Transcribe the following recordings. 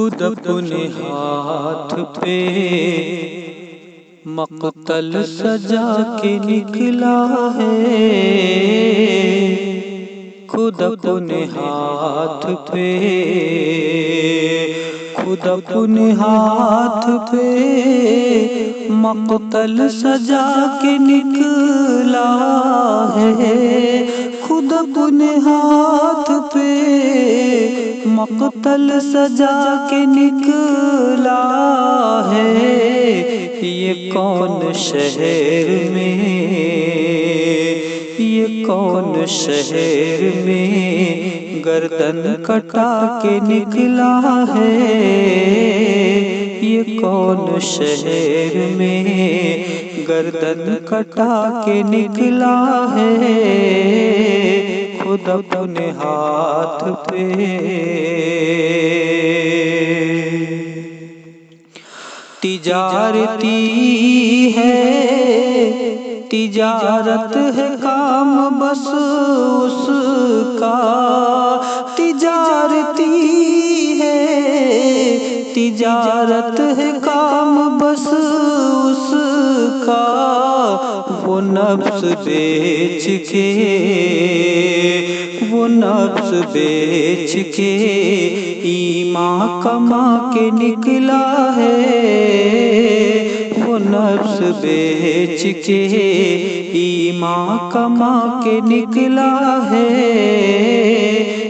خود اپنے ہاتھ پہ مقتل سجا کے نکلا ہے، خود اپنے ہاتھ پہ، خود اپنے ہاتھ پہ مقتل سجا کے نکلا ہے، خود اپنے ہاتھ پہ مقتل سجا کے نکلا ہے۔ یہ کون شہر میں، یہ کون شہر میں گردن کٹا کے نکلا ہے، یہ کون شہر میں گردن کٹا کے نکلا ہے، خود اپنے ہاتھ پہ۔ تجارتی ہے، تجارت ہے کام بس اس کا، تجارتی ہے، تجارت ہے کام بس اس کا، وہ نفس بیچ کے، وہ نفس بیچ کے ایمان کما کے نکلا ہے، وہ نفس بیچ کے ایمان کما کے نکلا ہے۔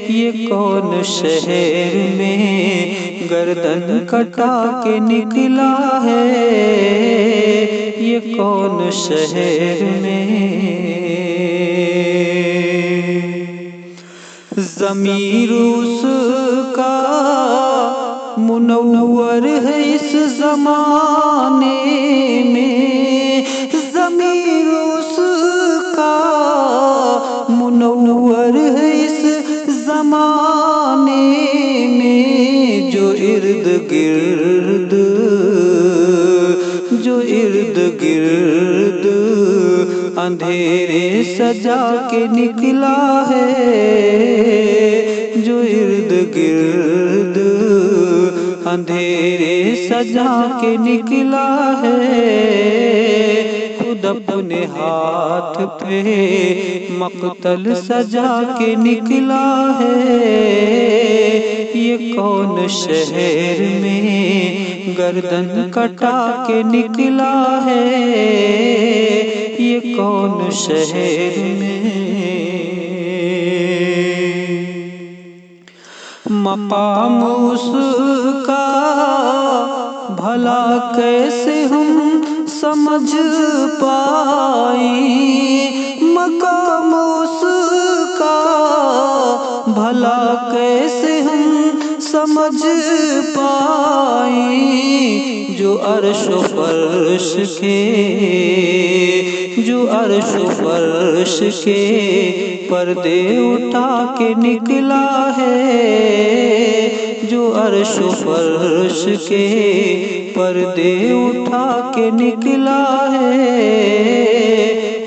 یہ کون شہر میں گردن کٹا کے نکلا ہے، یہ کون شہر میں۔ ضمیر اس کا منور ہے اس زمانے میں، ضمیر اس کا منور ہے اس زمانے میں، جو ارد گرد، جو ارد گرد اندھیرے سجا کے نکلا ہے، جو ارد گرد اندھیرے سجا کے نکلا ہے، خود اپنے ہاتھ پہ مقتل سجا کے نکلا ہے۔ یہ کون شہر میں گردن کٹا کے نکلا ہے، یہ کون شہر میں۔ مقام اس کا بھلا کیسے ہم سمجھ پائیں، مقام اس کا بھلا کیسے ہم سمجھ پائیں، جو عرش و فرش کے، جو عرش و فرش کے پردے اٹھا کے نکلا ہے، جو عرش و فرش کے پردے اٹھا کے نکلا ہے،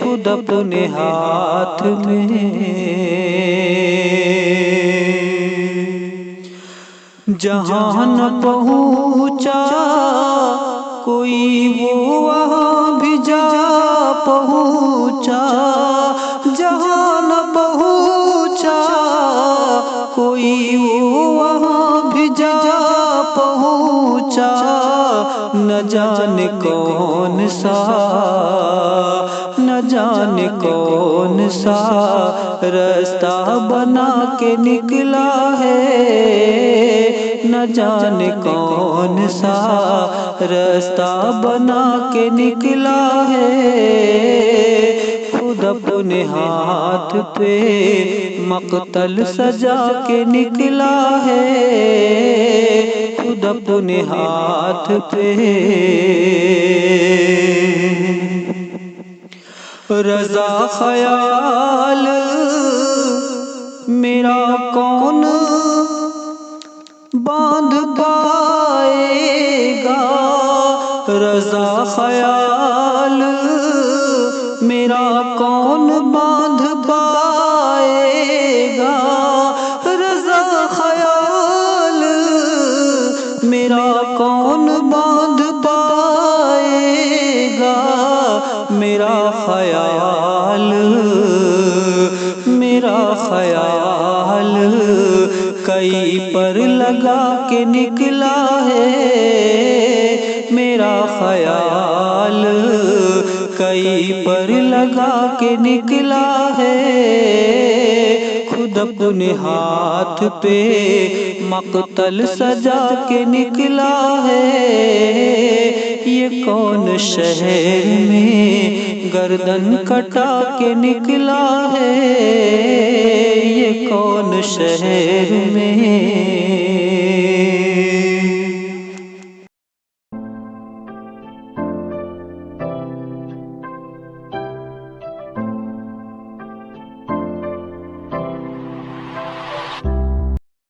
خود اپنے ہاتھ میں۔ جہاں نہ پہنچا کوئی وہ وہاں بھی جا پہنچا، جہاں نہ پہنچا کوئی وہ وہاں بھی جا پہنچا، نہ جانے کون سا، نہ جانے کون سا راستہ بنا کے نکلا ہے، نہ جانے کون سا راستہ بنا کے نکلا ہے، خود اپنے ہاتھ پہ مقتل سجا کے نکلا ہے، خود اپنے ہاتھ پہ۔ رضا خیال میرا کون باندھ پائے گا، رضا خیال میرا کون باندھ پائے گا، رضا خیال کے نکلا ہے، میرا خیال کئی پر لگا کے نکلا ہے، خود اپنے ہاتھ پہ مقتل سجا کے نکلا ہے، یہ کون شہر میں گردن کٹا کے نکلا ہے، یہ کون شہر میں